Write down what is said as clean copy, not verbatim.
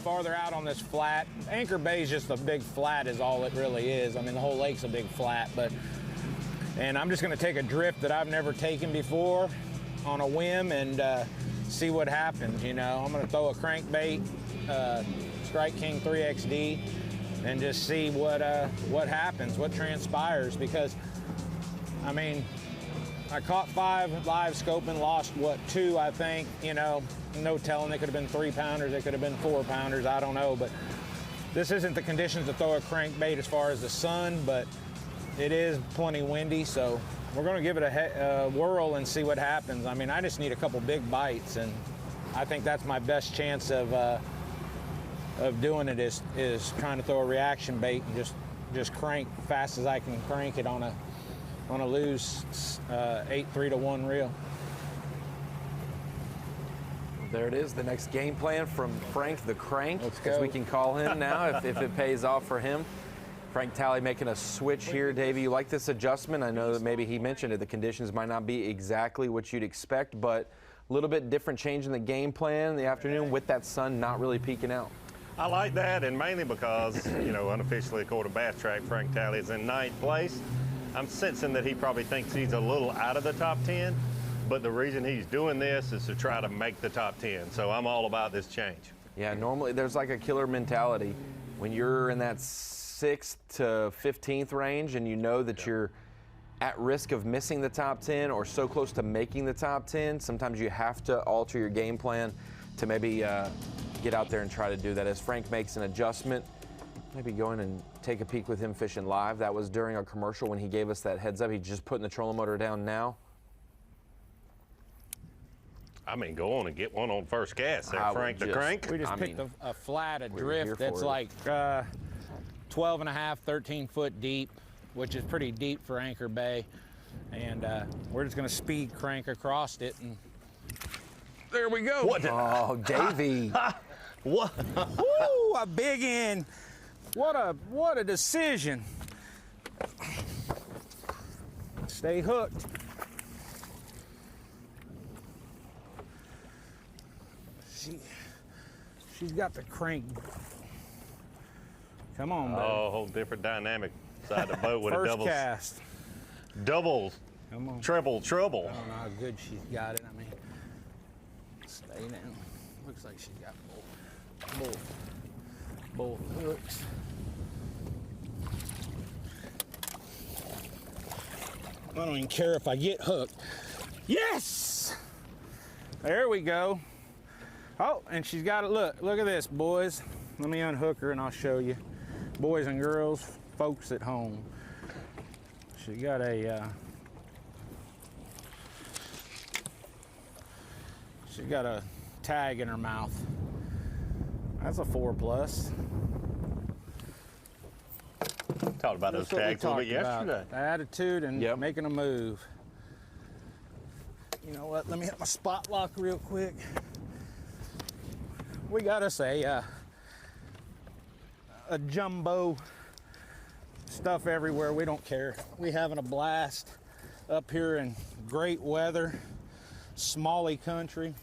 farther out on this flat. Anchor Bay is just a big flat is all it really is. I mean, the whole lake's a big flat, and I'm just gonna take a drift that I've never taken before on a whim and see what happens, you know. I'm gonna throw a crankbait, Strike King 3XD, and just see what happens, what transpires, because, I mean, I caught 5 live scoping, lost, what, 2, I think, you know, no telling. They could have been 3-pounders, they could have been 4-pounders, I don't know, but this isn't the conditions to throw a crankbait as far as the sun, but it is plenty windy, so we're gonna give it a whirl and see what happens. I mean, I just need a couple big bites, and I think that's my best chance of doing it is trying to throw a reaction bait and just crank fast as I can crank it on a loose 8 3-to-1 reel. There it is, the next game plan from Frank the Crank, as we can call him now if it pays off for him. Frank Talley making a switch here. Davey, you like this adjustment? I know that maybe he mentioned it. The conditions might not be exactly what you'd expect, but a little bit different change in the game plan in the afternoon with that sun not really peeking out. I like that, and mainly because, you know, unofficially according to Bass Track, Frank Talley is in 9th place. I'm sensing that he probably thinks he's a little out of the top 10, but the reason he's doing this is to try to make the top 10. So I'm all about this change. Yeah, normally there's like a killer mentality when you're in that 6th to 15th range and you know that you're at risk of missing the top 10 or so close to making the top 10. Sometimes you have to alter your game plan to maybe get out there and try to do that. As Frank makes an adjustment, maybe go in and take a peek with him fishing live. That was during a commercial when he gave us that heads up. He's just putting the trolling motor down now. I mean, go on and get one on first cast there, Frank the Crank. We just picked a flat, a drift that's like 12 and a half, 13 foot deep, which is pretty deep for Anchor Bay. And we're just gonna speed crank across it, and there we go. What? Oh, Davey. What? Ooh, a big end. What a decision. Stay hooked. She's got the crank. Come on, baby. Oh, a whole different dynamic side the boat with a First cast. double, Come on. treble trouble. I don't know how good she's got it. I mean, stay down. Looks like she's got both hooks. I don't even care if I get hooked. Yes! There we go. Oh, and she's got it. Look at this, boys. Let me unhook her and I'll show you. Boys and girls, folks at home. She got a tag in her mouth. That's a 4+. Talked about those tags a little bit yesterday. The attitude and making a move. You know what? Let me hit my spot lock real quick. We got us a jumbo stuff everywhere. We don't care. We having a blast up here in great weather, smally country.